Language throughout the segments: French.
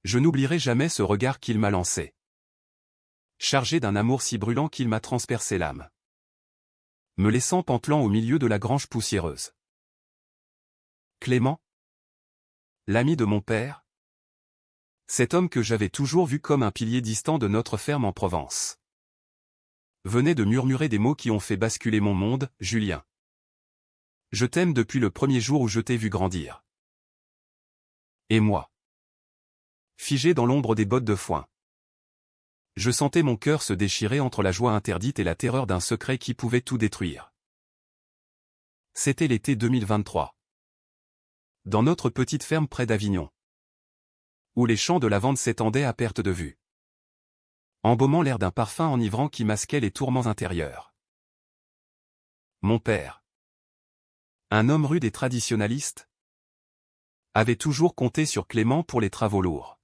Je n'oublierai jamais ce regard qu'il m'a lancé. Chargé d'un amour si brûlant qu'il m'a transpercé l'âme, me laissant pantelant au milieu de la grange poussiéreuse. Clément, l'ami de mon père, cet homme que j'avais toujours vu comme un pilier distant de notre ferme en Provence, venait de murmurer des mots qui ont fait basculer mon monde. Julien, je t'aime depuis le premier jour où je t'ai vu grandir. Et moi, figé dans l'ombre des bottes de foin, je sentais mon cœur se déchirer entre la joie interdite et la terreur d'un secret qui pouvait tout détruire. C'était l'été 2023. Dans notre petite ferme près d'Avignon, où les champs de lavande s'étendaient à perte de vue, embaumant l'air d'un parfum enivrant qui masquait les tourments intérieurs. Mon père, un homme rude et traditionnaliste, avait toujours compté sur Clément pour les travaux lourds.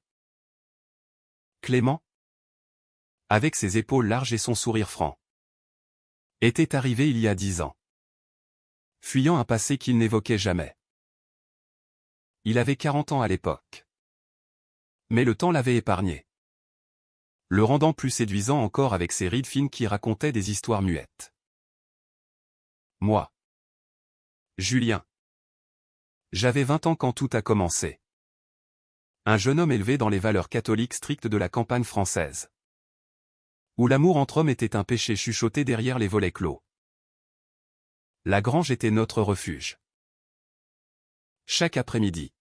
Clément, avec ses épaules larges et son sourire franc, était arrivé il y a 10 ans, fuyant un passé qu'il n'évoquait jamais. Il avait 40 ans à l'époque. Mais le temps l'avait épargné, le rendant plus séduisant encore avec ses rides fines qui racontaient des histoires muettes. Moi, Julien, j'avais 20 ans quand tout a commencé. Un jeune homme élevé dans les valeurs catholiques strictes de la campagne française, où l'amour entre hommes était un péché chuchoté derrière les volets clos. La grange était notre refuge. Chaque après-midi,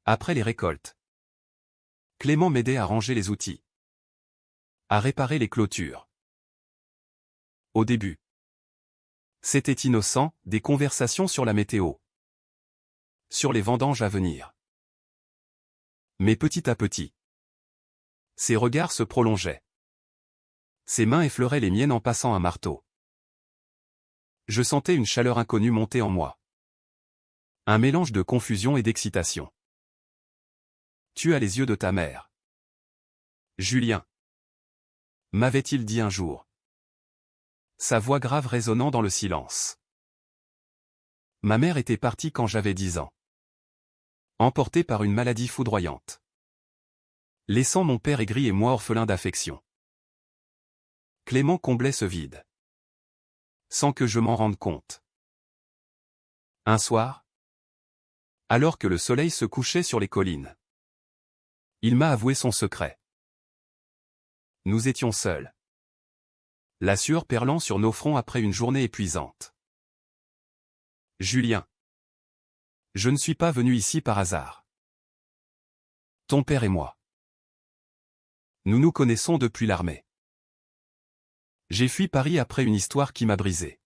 après les récoltes, Clément m'aidait à ranger les outils, à réparer les clôtures. Au début, c'était innocent, des conversations sur la météo, sur les vendanges à venir. Mais petit à petit, ses regards se prolongeaient. Ses mains effleuraient les miennes en passant un marteau. Je sentais une chaleur inconnue monter en moi. Un mélange de confusion et d'excitation. Tu as les yeux de ta mère, Julien, m'avait-il dit un jour, sa voix grave résonnant dans le silence. Ma mère était partie quand j'avais 10 ans, emportée par une maladie foudroyante, laissant mon père aigri et moi orphelins d'affection. Clément comblait ce vide, sans que je m'en rende compte. Un soir, alors que le soleil se couchait sur les collines, il m'a avoué son secret. Nous étions seuls, la sueur perlant sur nos fronts après une journée épuisante. Julien, je ne suis pas venu ici par hasard. Ton père et moi, nous nous connaissons depuis l'armée. J'ai fui Paris après une histoire qui m'a brisé.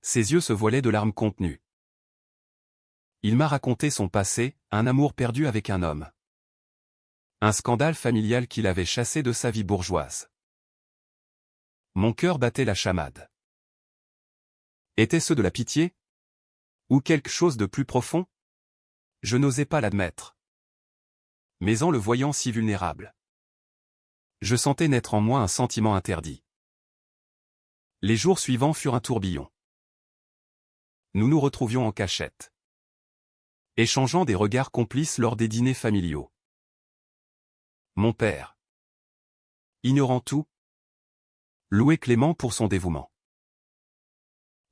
Ses yeux se voilaient de larmes contenues. Il m'a raconté son passé, un amour perdu avec un homme. Un scandale familial qui l'avait chassé de sa vie bourgeoise. Mon cœur battait la chamade. Était-ce de la pitié? Ou quelque chose de plus profond? Je n'osais pas l'admettre. Mais en le voyant si vulnérable, je sentais naître en moi un sentiment interdit. Les jours suivants furent un tourbillon. Nous nous retrouvions en cachette, échangeant des regards complices lors des dîners familiaux. Mon père, ignorant tout, louait Clément pour son dévouement.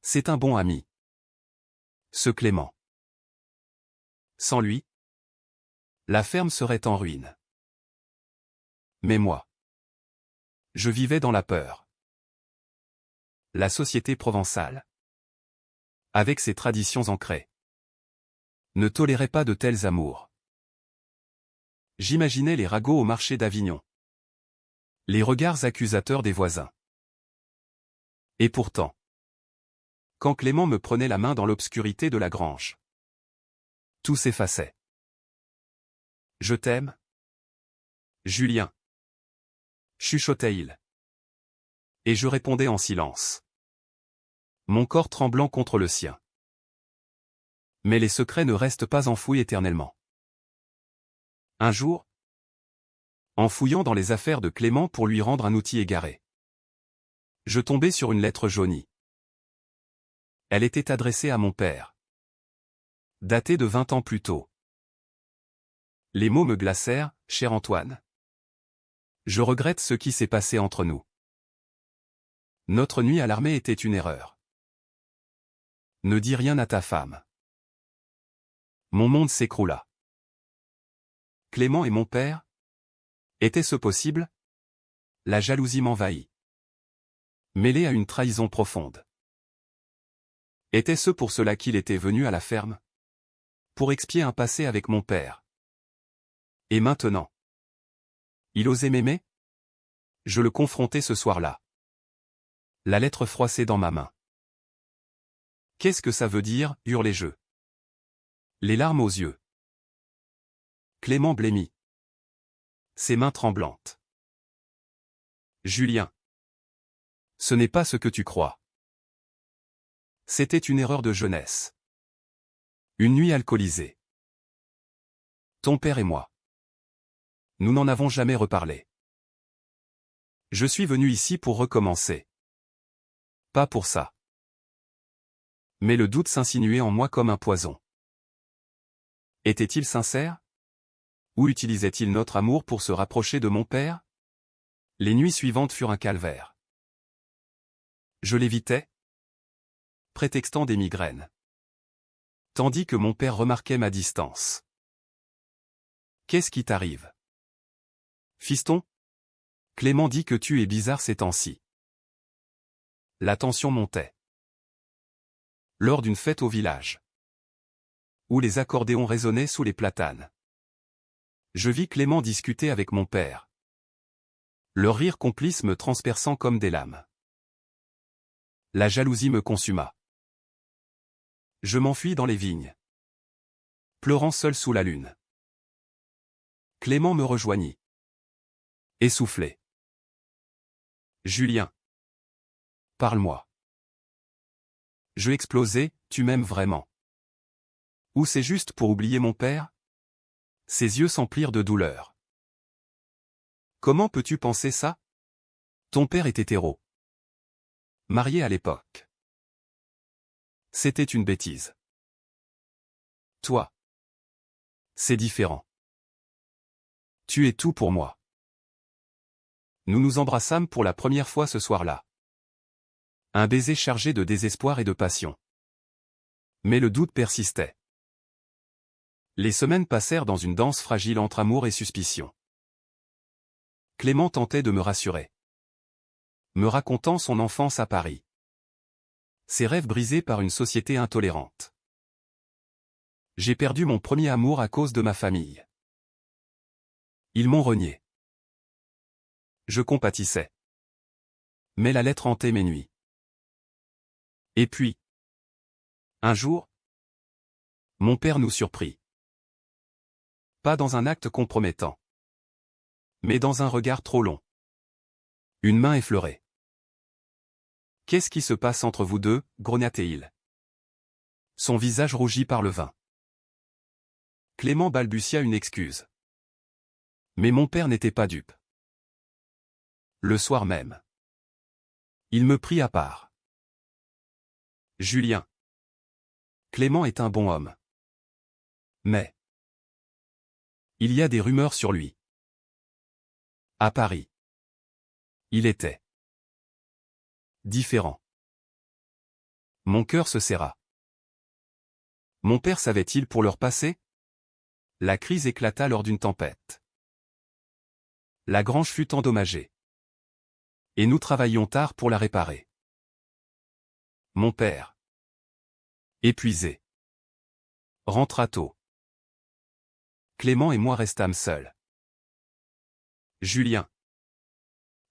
C'est un bon ami, ce Clément. Sans lui, la ferme serait en ruine. Mais moi, je vivais dans la peur. La société provençale, avec ses traditions ancrées, ne tolérait pas de tels amours. J'imaginais les ragots au marché d'Avignon, les regards accusateurs des voisins. Et pourtant, quand Clément me prenait la main dans l'obscurité de la grange, tout s'effaçait. Je t'aime, Julien, chuchotait-il. Et je répondais en silence, mon corps tremblant contre le sien. Mais les secrets ne restent pas enfouis éternellement. Un jour, en fouillant dans les affaires de Clément pour lui rendre un outil égaré, je tombais sur une lettre jaunie. Elle était adressée à mon père, datée de 20 ans plus tôt. Les mots me glacèrent, cher Antoine. Je regrette ce qui s'est passé entre nous. Notre nuit à l'armée était une erreur. Ne dis rien à ta femme. Mon monde s'écroula. Clément et mon père? Était-ce possible? La jalousie m'envahit. Mêlée à une trahison profonde. Était-ce pour cela qu'il était venu à la ferme? Pour expier un passé avec mon père. Et maintenant? Il osait m'aimer? Je le confrontais ce soir-là. La lettre froissée dans ma main. Qu'est-ce que ça veut dire, hurlai-je. Les larmes aux yeux. Clément blêmit. Ses mains tremblantes. Julien. Ce n'est pas ce que tu crois. C'était une erreur de jeunesse. Une nuit alcoolisée. Ton père et moi. Nous n'en avons jamais reparlé. Je suis venu ici pour recommencer. Pas pour ça. Mais le doute s'insinuait en moi comme un poison. Était-il sincère? Ou utilisait-il notre amour pour se rapprocher de mon père? Les nuits suivantes furent un calvaire. Je l'évitais, prétextant des migraines. Tandis que mon père remarquait ma distance. Qu'est-ce qui t'arrive? Fiston? Clément dit que tu es bizarre ces temps-ci. La tension montait. Lors d'une fête au village, où les accordéons résonnaient sous les platanes, je vis Clément discuter avec mon père. Leur rire complice me transperçant comme des lames. La jalousie me consuma. Je m'enfuis dans les vignes, pleurant seul sous la lune. Clément me rejoignit. Essoufflé. Julien. Parle-moi. Je explosai, tu m'aimes vraiment? Ou c'est juste pour oublier mon père? Ses yeux s'emplirent de douleur. Comment peux-tu penser ça? Ton père est hétéro. Marié à l'époque. C'était une bêtise. Toi. C'est différent. Tu es tout pour moi. Nous nous embrassâmes pour la première fois ce soir-là. Un baiser chargé de désespoir et de passion. Mais le doute persistait. Les semaines passèrent dans une danse fragile entre amour et suspicion. Clément tentait de me rassurer. Me racontant son enfance à Paris. Ses rêves brisés par une société intolérante. J'ai perdu mon premier amour à cause de ma famille. Ils m'ont renié. Je compatissais. Mais la lettre hantait mes nuits. Et puis, un jour, mon père nous surprit. Pas dans un acte compromettant. Mais dans un regard trop long. Une main effleurée. Qu'est-ce qui se passe entre vous deux, grognatait-il. Son visage rougi par le vin. Clément balbutia une excuse. Mais mon père n'était pas dupe. Le soir même, il me prit à part. Julien. Clément est un bon homme. Mais il y a des rumeurs sur lui. À Paris. Il était différent. Mon cœur se serra. Mon père savait-il pour leur passé? La crise éclata lors d'une tempête. La grange fut endommagée. Et nous travaillions tard pour la réparer. Mon père, épuisé, rentra tôt. Clément et moi restâmes seuls. Julien.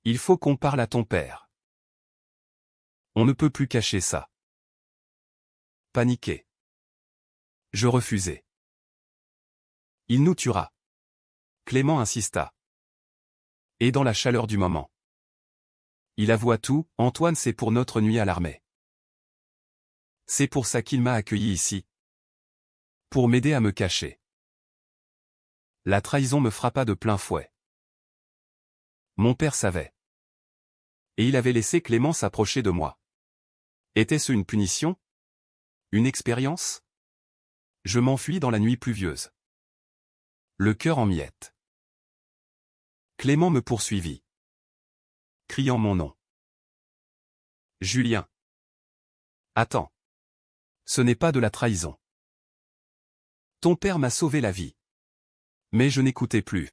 Il faut qu'on parle à ton père. On ne peut plus cacher ça. Paniqué. Je refusai. Il nous tuera. Clément insista. Et dans la chaleur du moment. Il avoua tout, Antoine, c'est pour notre nuit à l'armée. C'est pour ça qu'il m'a accueilli ici. Pour m'aider à me cacher. La trahison me frappa de plein fouet. Mon père savait. Et il avait laissé Clément s'approcher de moi. Était-ce une punition? Une expérience? Je m'enfuis dans la nuit pluvieuse. le cœur en miettes. Clément me poursuivit, criant mon nom. Julien. Attends. Ce n'est pas de la trahison. Ton père m'a sauvé la vie. Mais je n'écoutais plus.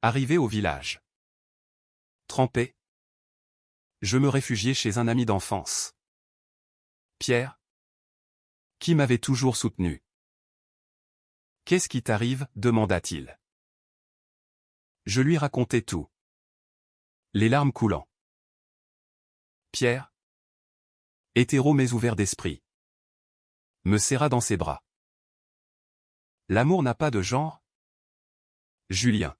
Arrivé au village. Trempé. Je me réfugiai chez un ami d'enfance. Pierre. Qui m'avait toujours soutenu. Qu'est-ce qui t'arrive, demanda-t-il. Je lui racontai tout. Les larmes coulant. Pierre. Hétéro mais ouvert d'esprit. Me serra dans ses bras. L'amour n'a pas de genre. Julien.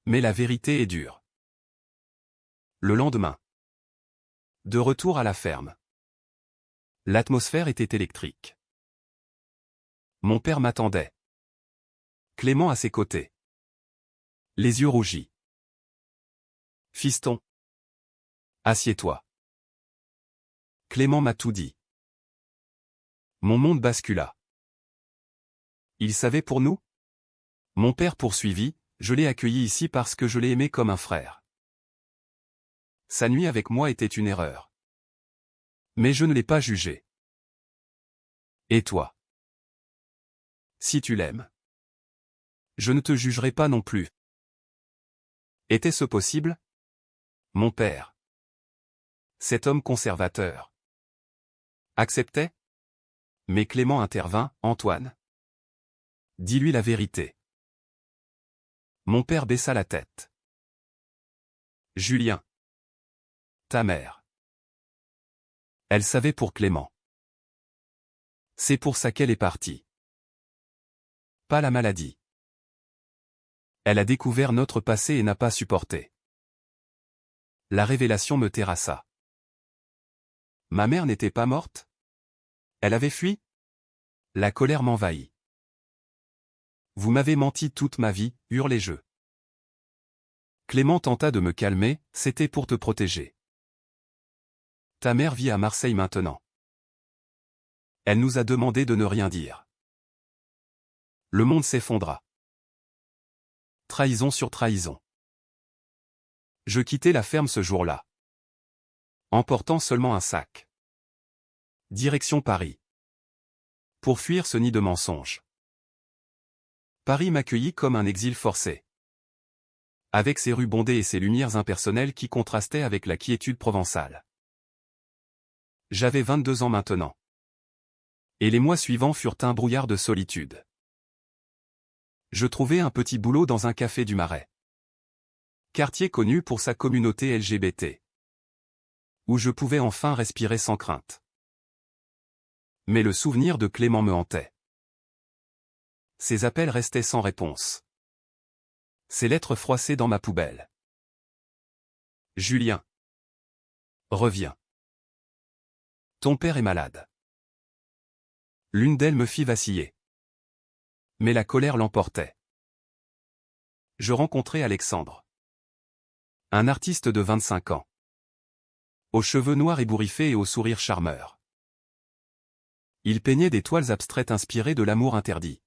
Mais la vérité est dure. Le lendemain. De retour à la ferme. L'atmosphère était électrique. Mon père m'attendait. Clément à ses côtés. Les yeux rougis. Fiston. Assieds-toi. Clément m'a tout dit. Mon monde bascula. Il savait pour nous? Mon père poursuivit, je l'ai accueilli ici parce que je l'ai aimé comme un frère. Sa nuit avec moi était une erreur. Mais je ne l'ai pas jugé. Et toi? Si tu l'aimes, je ne te jugerai pas non plus. Était-ce possible? Mon père. Cet homme conservateur. Acceptait? Mais Clément intervint, Antoine. Dis-lui la vérité. Mon père baissa la tête. Julien. Ta mère. Elle savait pour Clément. C'est pour ça qu'elle est partie. Pas la maladie. Elle a découvert notre passé et n'a pas supporté. La révélation me terrassa. Ma mère n'était pas morte? Elle avait fui? La colère m'envahit. Vous m'avez menti toute ma vie, hurlai-je. Clément tenta de me calmer, c'était pour te protéger. Ta mère vit à Marseille maintenant. Elle nous a demandé de ne rien dire. Le monde s'effondra. Trahison sur trahison. Je quittai la ferme ce jour-là. Emportant seulement un sac. Direction Paris. Pour fuir ce nid de mensonges. Paris m'accueillit comme un exil forcé. Avec ses rues bondées et ses lumières impersonnelles qui contrastaient avec la quiétude provençale. J'avais 22 ans maintenant. Et les mois suivants furent un brouillard de solitude. Je trouvai un petit boulot dans un café du Marais. Quartier connu pour sa communauté LGBT. Où je pouvais enfin respirer sans crainte. Mais le souvenir de Clément me hantait. Ses appels restaient sans réponse. Ses lettres froissées dans ma poubelle. Julien. Reviens. Ton père est malade. L'une d'elles me fit vaciller. Mais la colère l'emportait. Je rencontrai Alexandre. Un artiste de 25 ans. Aux cheveux noirs ébouriffés et au sourire charmeur. Il peignait des toiles abstraites inspirées de l'amour interdit.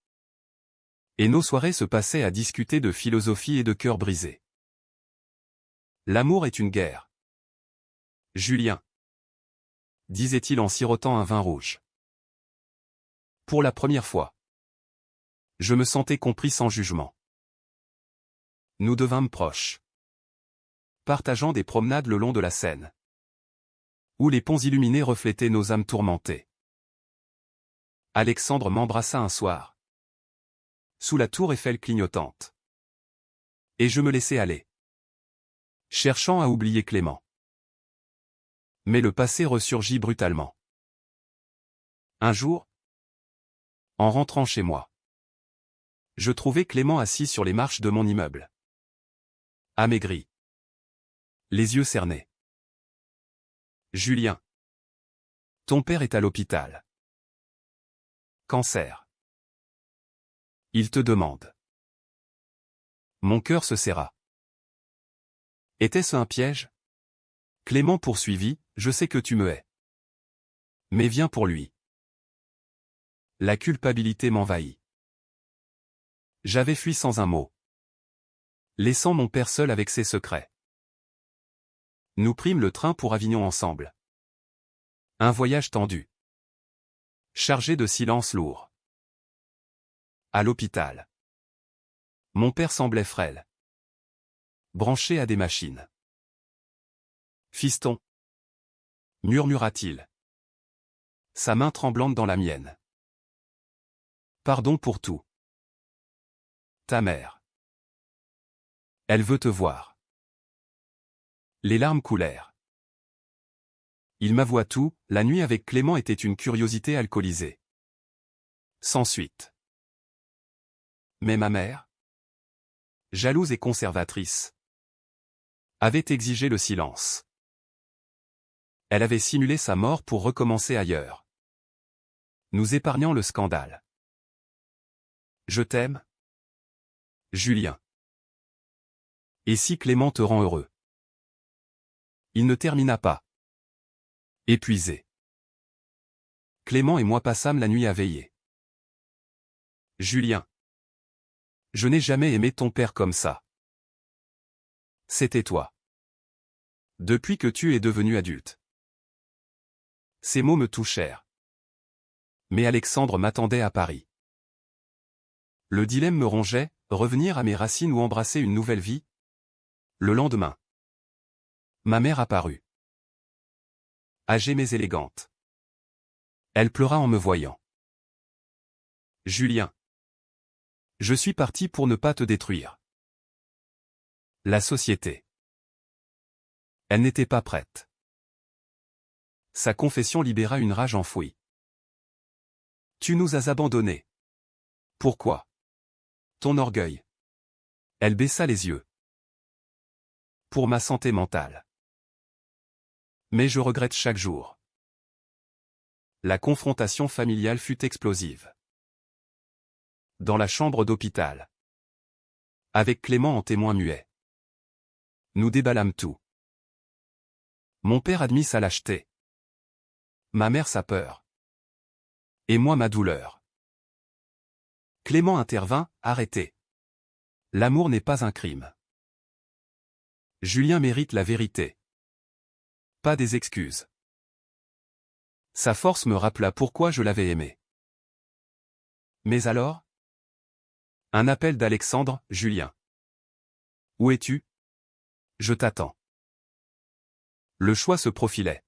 Et nos soirées se passaient à discuter de philosophie et de cœurs brisés. L'amour est une guerre. Julien. Disait-il en sirotant un vin rouge. Pour la première fois. Je me sentais compris sans jugement. Nous devînmes proches. Partageant des promenades le long de la Seine. Où les ponts illuminés reflétaient nos âmes tourmentées. Alexandre m'embrassa un soir. Sous la tour Eiffel clignotante. Et je me laissai aller. Cherchant à oublier Clément. Mais le passé ressurgit brutalement. Un jour, en rentrant chez moi, je trouvai Clément assis sur les marches de mon immeuble. Amaigri. Les yeux cernés. Julien. Ton père est à l'hôpital. Cancer. Il te demande. Mon cœur se serra. Était-ce un piège? Clément poursuivit, je sais que tu me hais. Mais viens pour lui. La culpabilité m'envahit. J'avais fui sans un mot, laissant mon père seul avec ses secrets. Nous prîmes le train pour Avignon ensemble. Un voyage tendu, chargé de silence lourd. À l'hôpital. Mon père semblait frêle, branché à des machines. Fiston, murmura-t-il, sa main tremblante dans la mienne. Pardon pour tout. Ta mère. Elle veut te voir. Les larmes coulèrent. Il m'avoua tout, la nuit avec Clément était une curiosité alcoolisée. Sans suite. Mais ma mère, jalouse et conservatrice, avait exigé le silence. Elle avait simulé sa mort pour recommencer ailleurs, nous épargnant le scandale. Je t'aime, Julien. Et si Clément te rend heureux? Il ne termina pas. Épuisé. Clément et moi passâmes la nuit à veiller. Julien. Je n'ai jamais aimé ton père comme ça. C'était toi. Depuis que tu es devenu adulte. Ces mots me touchèrent. Mais Alexandre m'attendait à Paris. Le dilemme me rongeait, revenir à mes racines ou embrasser une nouvelle vie. Le lendemain. Ma mère apparut. Âgée mais élégante. Elle pleura en me voyant. Julien. Je suis parti pour ne pas te détruire. La société. Elle n'était pas prête. Sa confession libéra une rage enfouie. Tu nous as abandonnés. Pourquoi? Ton orgueil. Elle baissa les yeux. Pour ma santé mentale. Mais je regrette chaque jour. La confrontation familiale fut explosive. Dans la chambre d'hôpital. Avec Clément en témoin muet. Nous déballâmes tout. Mon père admit sa lâcheté. Ma mère sa peur. Et moi ma douleur. Clément intervint, arrêtez. L'amour n'est pas un crime. Julien mérite la vérité. Pas des excuses. Sa force me rappela pourquoi je l'avais aimé. Mais alors? Un appel d'Alexandre, Julien. Où es-tu? Je t'attends. Le choix se profilait.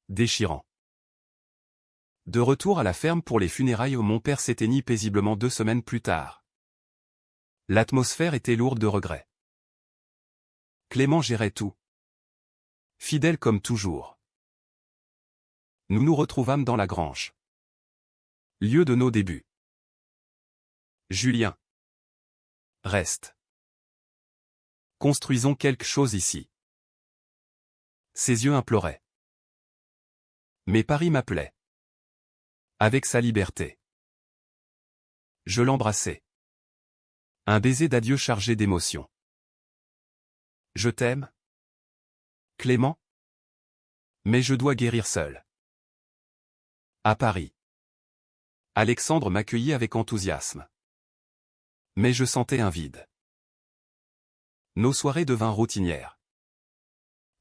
Déchirant. De retour à la ferme pour les funérailles où mon père s'éteignit paisiblement 2 semaines plus tard. L'atmosphère était lourde de regrets. Clément gérait tout. Fidèle comme toujours. Nous nous retrouvâmes dans la grange. Lieu de nos débuts. Julien. Reste. Construisons quelque chose ici. Ses yeux imploraient. Mais Paris m'appelait. Avec sa liberté. Je l'embrassai. Un baiser d'adieu chargé d'émotion. Je t'aime, Clément? Mais je dois guérir seul. À Paris. Alexandre m'accueillit avec enthousiasme. Mais je sentais un vide. Nos soirées devinrent routinières.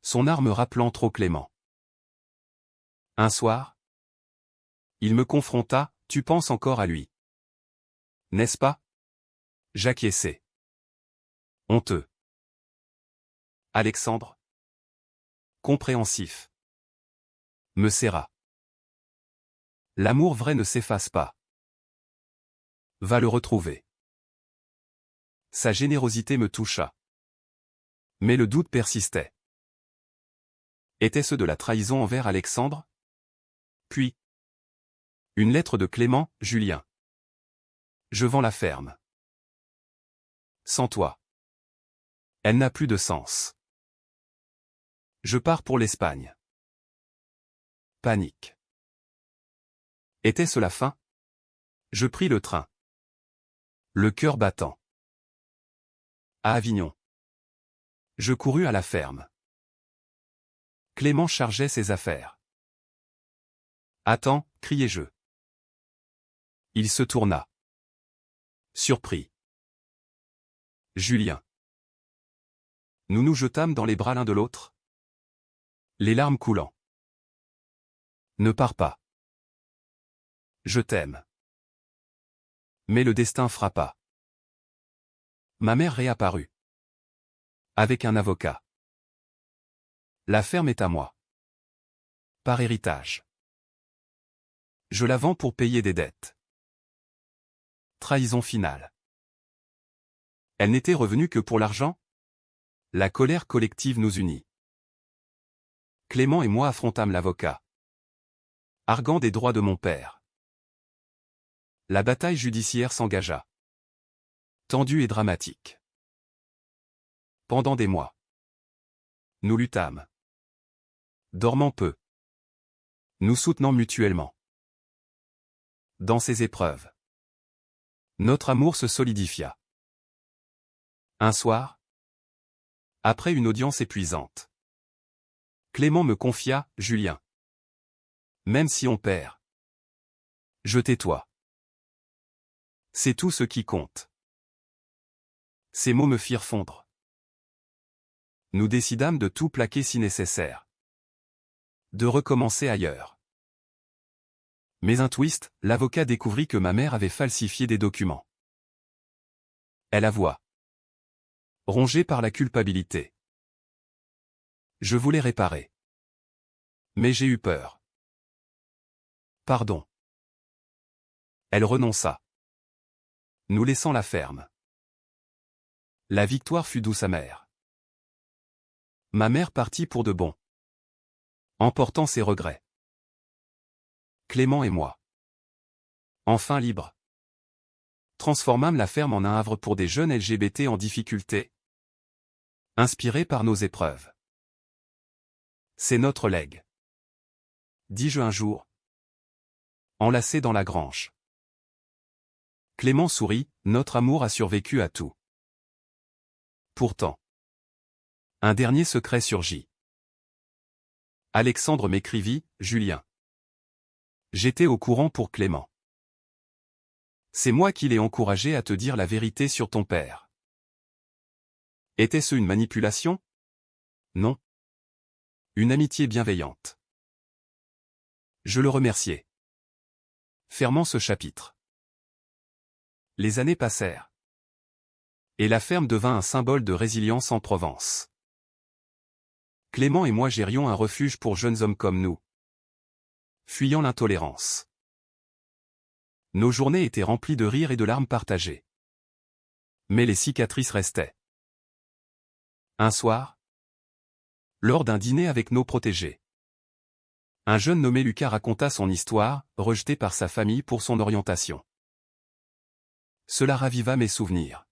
Son art me rappelant trop Clément. Un soir, il me confronta, tu penses encore à lui. N'est-ce pas? J'acquiesçai. Honteux. Alexandre, compréhensif, me serra. L'amour vrai ne s'efface pas. Va le retrouver. Sa générosité me toucha. Mais le doute persistait. Était-ce de la trahison envers Alexandre? Puis, une lettre de Clément, Julien. Je vends la ferme. Sans toi. Elle n'a plus de sens. Je pars pour l'Espagne. Panique. Était-ce la fin? Je pris le train. Le cœur battant. À Avignon. Je courus à la ferme. Clément chargeait ses affaires. Attends, criai-je. Il se tourna. Surpris. Julien. Nous nous jetâmes dans les bras l'un de l'autre, les larmes coulant. Ne pars pas. Je t'aime. Mais le destin frappa. Ma mère réapparut. Avec un avocat. La ferme est à moi. Par héritage. Je la vends pour payer des dettes. Trahison finale. Elle n'était revenue que pour l'argent? La colère collective nous unit. Clément et moi affrontâmes l'avocat, arguant des droits de mon père. La bataille judiciaire s'engagea. Tendue et dramatique. Pendant des mois. Nous luttâmes. Dormant peu. Nous soutenant mutuellement. Dans ces épreuves. Notre amour se solidifia. Un soir, après une audience épuisante, Clément me confia, Julien. Même si on perd, je tais-toi. C'est tout ce qui compte. Ces mots me firent fondre. Nous décidâmes de tout plaquer si nécessaire. De recommencer ailleurs. Mais un twist, l'avocat découvrit que ma mère avait falsifié des documents. Elle avoua. Rongée par la culpabilité. Je voulais réparer. Mais j'ai eu peur. Pardon. Elle renonça. Nous laissant la ferme. La victoire fut douce amère. Ma mère partit pour de bon. Emportant ses regrets. Clément et moi. Enfin libres. Transformâmes la ferme en un havre pour des jeunes LGBT en difficulté. Inspirés par nos épreuves. C'est notre legs. Dis-je un jour. Enlacé dans la grange. Clément sourit, notre amour a survécu à tout. Pourtant. Un dernier secret surgit. Alexandre m'écrivit, Julien. J'étais au courant pour Clément. C'est moi qui l'ai encouragé à te dire la vérité sur ton père. Était-ce une manipulation? Non. Une amitié bienveillante. Je le remerciai. Fermant ce chapitre. Les années passèrent. Et la ferme devint un symbole de résilience en Provence. Clément et moi gérions un refuge pour jeunes hommes comme nous. Fuyant l'intolérance. Nos journées étaient remplies de rires et de larmes partagées. Mais les cicatrices restaient. Un soir, lors d'un dîner avec nos protégés, un jeune nommé Lucas raconta son histoire, rejeté par sa famille pour son orientation. Cela raviva mes souvenirs.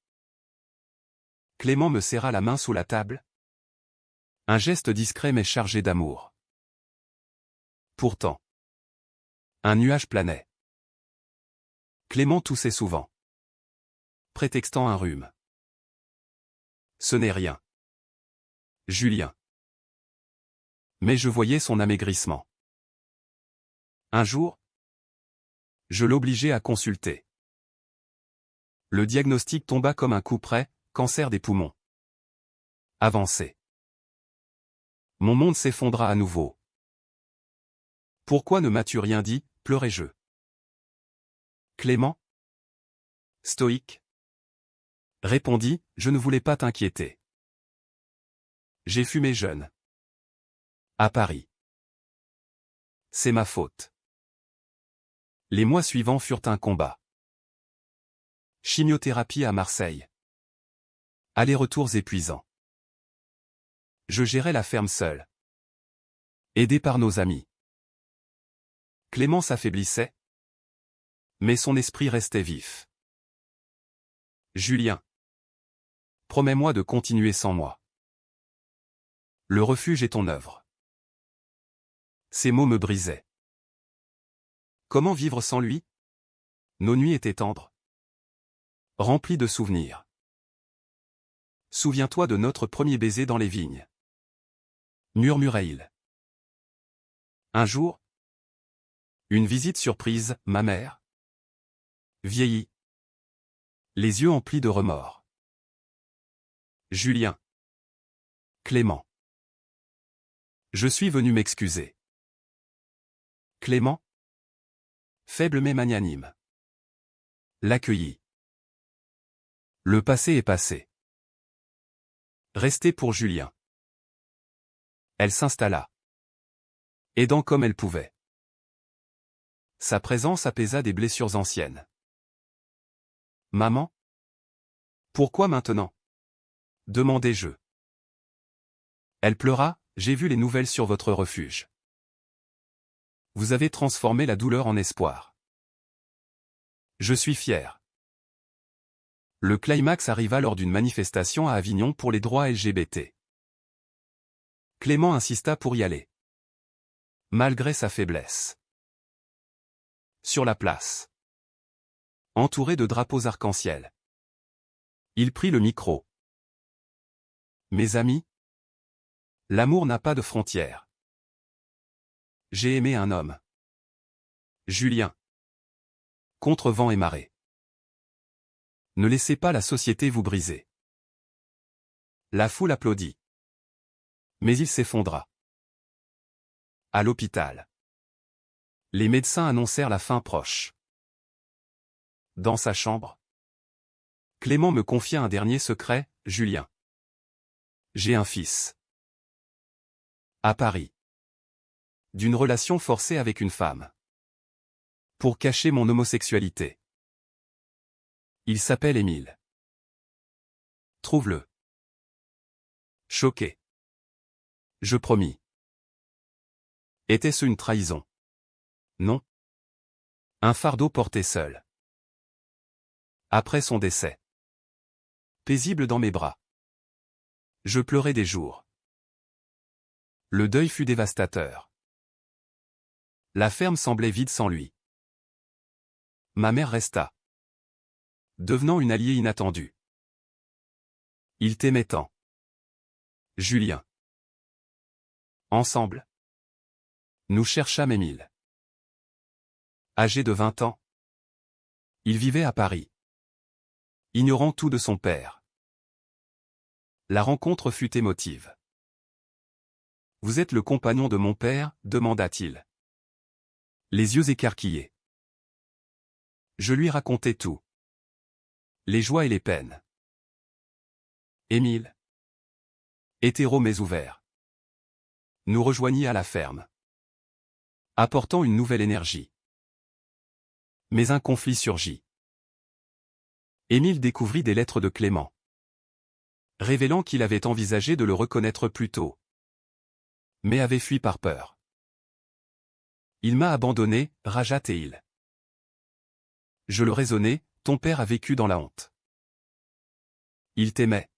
Clément me serra la main sous la table. Un geste discret mais chargé d'amour. Pourtant, un nuage planait. Clément toussait souvent, prétextant un rhume. Ce n'est rien. Julien. Mais je voyais son amaigrissement. Un jour, je l'obligeai à consulter. Le diagnostic tomba comme un coup près, cancer des poumons. Avancé. Mon monde s'effondra à nouveau. Pourquoi ne m'as-tu rien dit, pleurai-je. Clément, stoïque, répondit, je ne voulais pas t'inquiéter. J'ai fumé jeune. À Paris. C'est ma faute. Les mois suivants furent un combat. Chimiothérapie à Marseille. Allers-retours épuisants. Je gérais la ferme seul. Aidé par nos amis. Clément s'affaiblissait. Mais son esprit restait vif. Julien. Promets-moi de continuer sans moi. Le refuge est ton œuvre. Ces mots me brisaient. Comment vivre sans lui? Nos nuits étaient tendres. Remplies de souvenirs. Souviens-toi de notre premier baiser dans les vignes. Murmurait-il. Un jour, une visite surprise, ma mère. Vieillie. les yeux emplis de remords. Julien. Clément. Je suis venu m'excuser. Clément. Faible mais magnanime. L'accueillit. Le passé est passé. Restez pour Julien. Elle s'installa. Aidant comme elle pouvait. Sa présence apaisa des blessures anciennes. Maman? Pourquoi maintenant? Demandai-je. Elle pleura, j'ai vu les nouvelles sur votre refuge. Vous avez transformé la douleur en espoir. Je suis fier. Le climax arriva lors d'une manifestation à Avignon pour les droits LGBT. Clément insista pour y aller. Malgré sa faiblesse. Sur la place. Entouré de drapeaux arc-en-ciel. Il prit le micro. Mes amis, l'amour n'a pas de frontières. J'ai aimé un homme. Julien. Contre vent et marée. Ne laissez pas la société vous briser. La foule applaudit. Mais il s'effondra. À l'hôpital. Les médecins annoncèrent la fin proche. Dans sa chambre. Clément me confia un dernier secret, Julien. J'ai un fils. À Paris. D'une relation forcée avec une femme. Pour cacher mon homosexualité. Il s'appelle Émile. Trouve-le. Choqué. Je promis. Était-ce une trahison? Non. Un fardeau porté seul. Après son décès. Paisible dans mes bras. Je pleurais des jours. Le deuil fut dévastateur. La ferme semblait vide sans lui. Ma mère resta. Devenant une alliée inattendue. Il t'aimait tant. Julien. Ensemble. Nous cherchâmes Émile. Âgé de 20 ans. Il vivait à Paris. Ignorant tout de son père. La rencontre fut émotive. Vous êtes le compagnon de mon père, demanda-t-il. Les yeux écarquillés. Je lui racontai tout. Les joies et les peines. Émile. Hétéro mais ouvert. Nous rejoignit à la ferme. Apportant une nouvelle énergie. Mais un conflit surgit. Émile découvrit des lettres de Clément. Révélant qu'il avait envisagé de le reconnaître plus tôt. Mais avait fui par peur. Il m'a abandonné, ragea-t-il. Je le raisonnai, ton père a vécu dans la honte. Il t'aimait.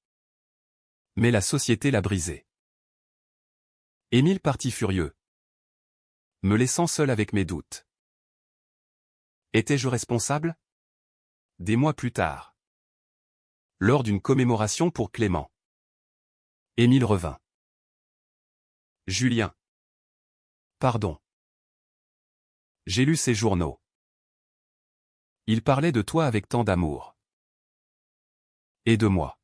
Mais la société l'a brisé. Émile partit furieux. Me laissant seul avec mes doutes. Étais-je responsable? Des mois plus tard. Lors d'une commémoration pour Clément. Émile revint. Julien. Pardon. J'ai lu ses journaux. Il parlait de toi avec tant d'amour. Et de moi.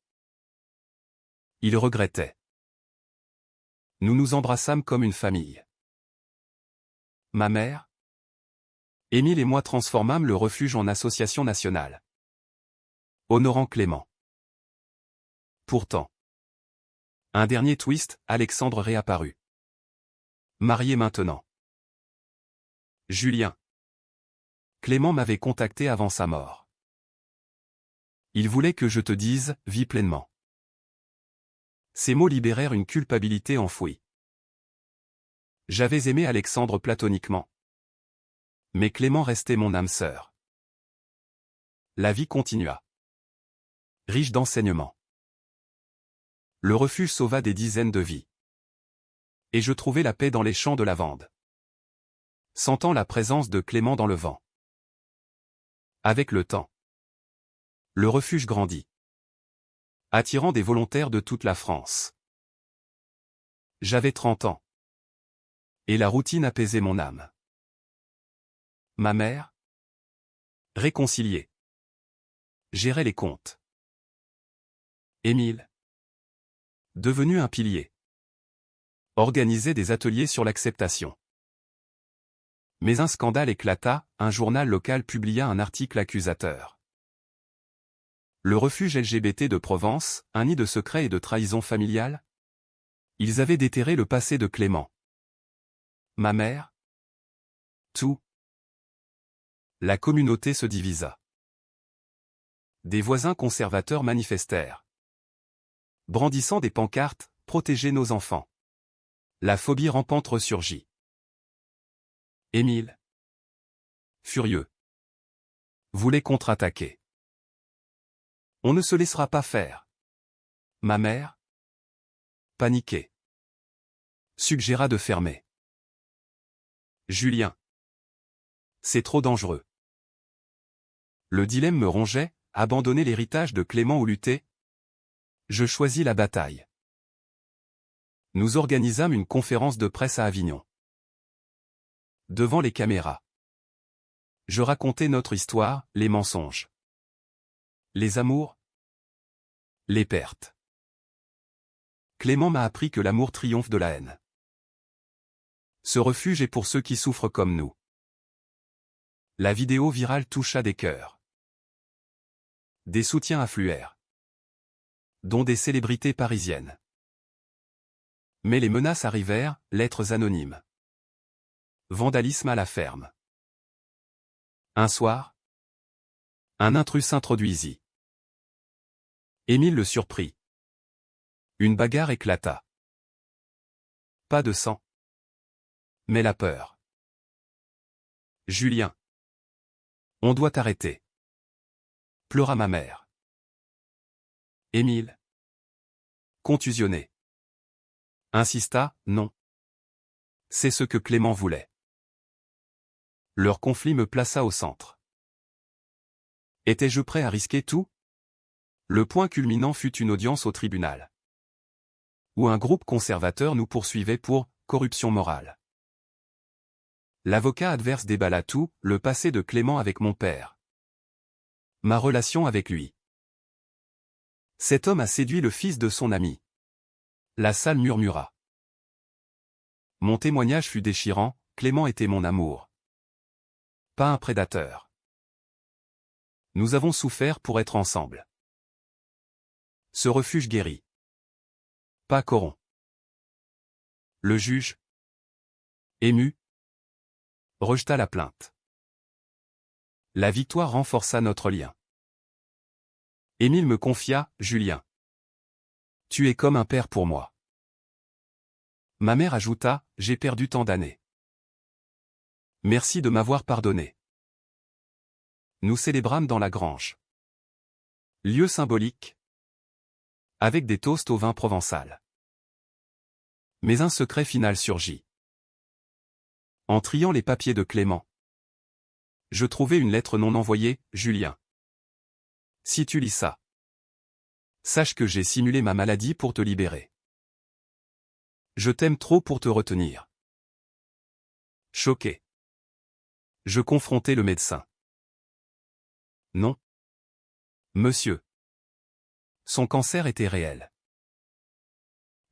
Il regrettait. Nous nous embrassâmes comme une famille. Ma mère. Émile et moi transformâmes le refuge en association nationale. Honorant Clément. Pourtant. Un dernier twist, Alexandre réapparut. Marié maintenant. Julien. Clément m'avait contacté avant sa mort. Il voulait que je te dise, vis pleinement. Ces mots libérèrent une culpabilité enfouie. J'avais aimé Alexandre platoniquement. Mais Clément restait mon âme sœur. La vie continua. Riche d'enseignements. Le refuge sauva des dizaines de vies. Et je trouvai la paix dans les champs de lavande. Sentant la présence de Clément dans le vent. Avec le temps. Le refuge grandit. Attirant des volontaires de toute la France. J'avais 30 ans. Et la routine apaisait mon âme. Ma mère? Réconciliée. gérait les comptes. Émile, devenu un pilier, organisait des ateliers sur l'acceptation. Mais un scandale éclata, un journal local publia un article accusateur. Le refuge LGBT de Provence, un nid de secrets et de trahison familiale? Ils avaient déterré le passé de Clément. Ma mère? Tout. La communauté se divisa. Des voisins conservateurs manifestèrent, brandissant des pancartes, « Protégez nos enfants ». La phobie rampante ressurgit. Émile, furieux, voulait contre-attaquer. On ne se laissera pas faire. Ma mère, paniquée, suggéra de fermer. Julien, c'est trop dangereux. Le dilemme me rongeait, abandonner l'héritage de Clément ou lutter? Je choisis la bataille. Nous organisâmes une conférence de presse à Avignon. Devant les caméras, je racontais notre histoire, les mensonges, les amours, les pertes. Clément m'a appris que l'amour triomphe de la haine. Ce refuge est pour ceux qui souffrent comme nous. La vidéo virale toucha des cœurs. Des soutiens affluèrent, dont des célébrités parisiennes. Mais les menaces arrivèrent, lettres anonymes. Vandalisme à la ferme. Un soir, un intrus s'introduisit. Émile le surprit. Une bagarre éclata. Pas de sang, mais la peur. Julien, on doit t'arrêter, pleura ma mère. Émile, contusionné, insista, non. C'est ce que Clément voulait. Leur conflit me plaça au centre. Étais-je prêt à risquer tout? Le point culminant fut une audience au tribunal, où un groupe conservateur nous poursuivait pour corruption morale. L'avocat adverse déballa tout, le passé de Clément avec mon père, ma relation avec lui. Cet homme a séduit le fils de son ami. La salle murmura. Mon témoignage fut déchirant, Clément était mon amour, pas un prédateur. Nous avons souffert pour être ensemble. Ce refuge guérit, pas corrompt. Le juge, ému, rejeta la plainte. La victoire renforça notre lien. Émile me confia, Julien, tu es comme un père pour moi. Ma mère ajouta, j'ai perdu tant d'années. Merci de m'avoir pardonné. Nous célébrâmes dans la grange. Lieu symbolique, avec des toasts au vin provençal. Mais un secret final surgit. En triant les papiers de Clément, je trouvai une lettre non envoyée, Julien. Si tu lis ça, sache que j'ai simulé ma maladie pour te libérer. Je t'aime trop pour te retenir. Choqué, je confrontai le médecin. Non, monsieur. Son cancer était réel.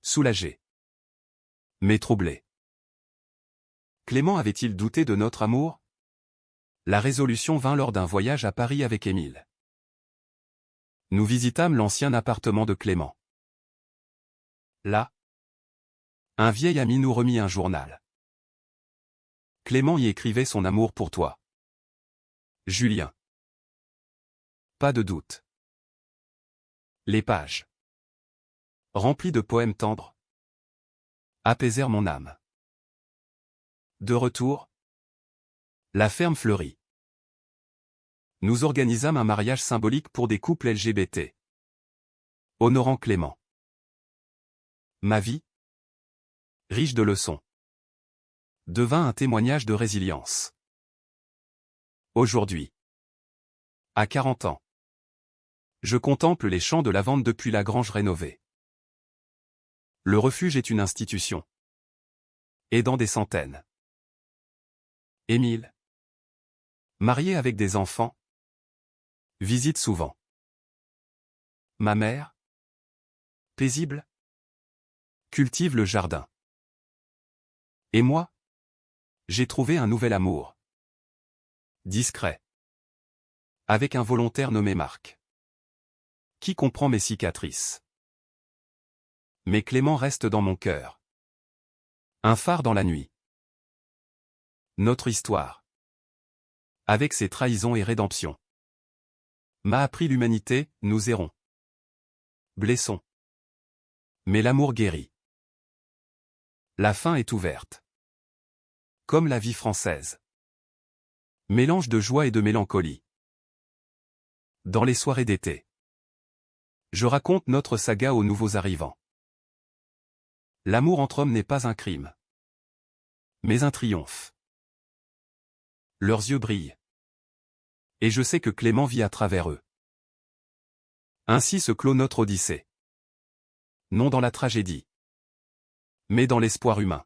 Soulagé, mais troublé. Clément avait-il douté de notre amour? La résolution vint lors d'un voyage à Paris avec Émile. Nous visitâmes l'ancien appartement de Clément. Là, un vieil ami nous remit un journal. Clément y écrivait son amour pour toi. Julien. Pas de doute. Les pages, remplies de poèmes tendres, apaisèrent mon âme. De retour, la ferme fleurit. Nous organisâmes un mariage symbolique pour des couples LGBT, honorant Clément. Ma vie, riche de leçons, devint un témoignage de résilience. Aujourd'hui, à 40 ans, je contemple les champs de lavande depuis la grange rénovée. Le refuge est une institution, aidant des centaines. Émile, marié avec des enfants, visite souvent. Ma mère, paisible, cultive le jardin. Et moi, j'ai trouvé un nouvel amour. Discret. Avec un volontaire nommé Marc. Qui comprend mes cicatrices. Mais Clément reste dans mon cœur. Un phare dans la nuit. Notre histoire. Avec ses trahisons et rédemptions. M'a appris l'humanité, nous errons. Blessons. Mais l'amour guérit. La fin est ouverte. Comme la vie française. Mélange de joie et de mélancolie. Dans les soirées d'été. Je raconte notre saga aux nouveaux arrivants. L'amour entre hommes n'est pas un crime. Mais un triomphe. Leurs yeux brillent. Et je sais que Clément vit à travers eux. Ainsi se clôt notre Odyssée. Non dans la tragédie. Mais dans l'espoir humain.